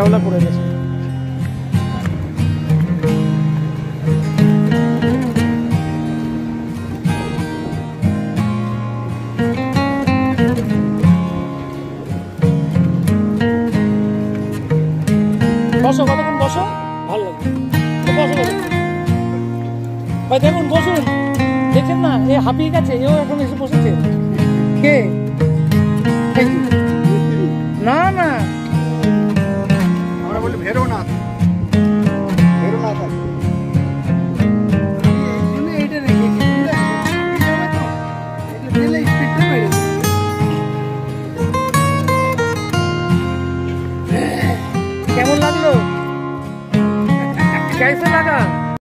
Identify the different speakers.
Speaker 1: শ্যাওলা পড়ে গেছে। বসো, কতক্ষণ বসো, ভালো লাগে। বসো ভাই, দেখুন বসুন, দেখছেন না এ হাঁপিয়ে গেছে, এও এখন এসে বসেছে। কে? না না,
Speaker 2: আমরা বলি ভেরোনাথ।
Speaker 1: কেমন লাগলো? कैसे लगा?